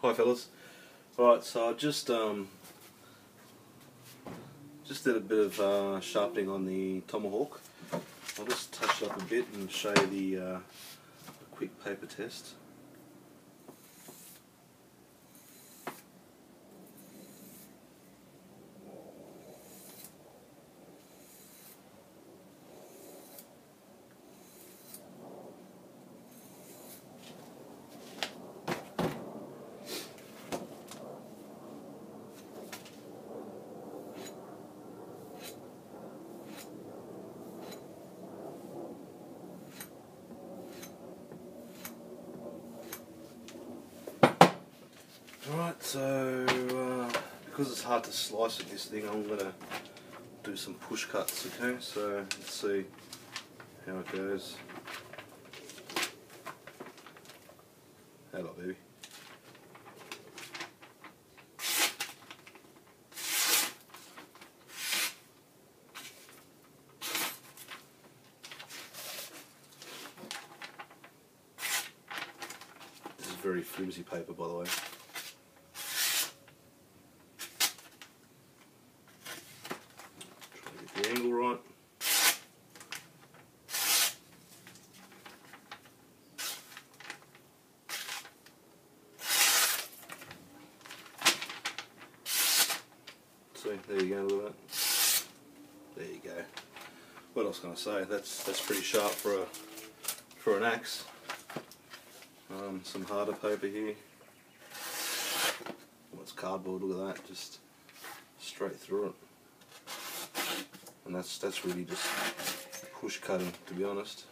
Hi fellas. Alright, so I just did a bit of sharpening on the Tomahawk. I'll just touch it up a bit and show you the quick paper test. Alright, so because it's hard to slice with this thing, I'm going to do some push cuts, okay? So let's see how it goes. Hello, baby. This is very flimsy paper, by the way. The angle right. See, there you go, look at that. There you go. What else can I say? That's pretty sharp for an axe. Some harder paper here. Well, it's cardboard, look at that, just straight through it. And that's really just push cutting, to be honest.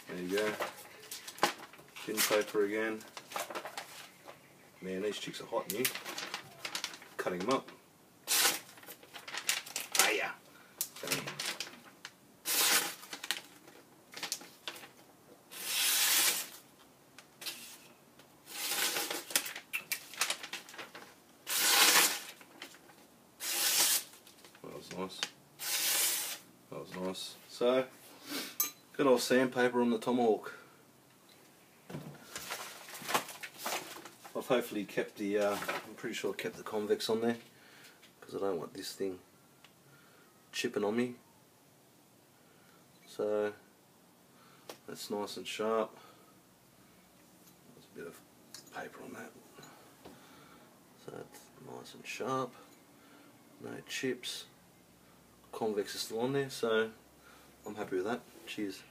There you go. Thin paper again. Man, these chicks are hot new. Cutting them up. Ah yeah. That was nice. That was nice. So, good old sandpaper on the Tomahawk. I've hopefully kept the, I'm pretty sure I kept the convex on there, because I don't want this thing chipping on me. So, that's nice and sharp. There's a bit of paper on that. So that's nice and sharp. No chips. Convex is still on there, so I'm happy with that. Cheers.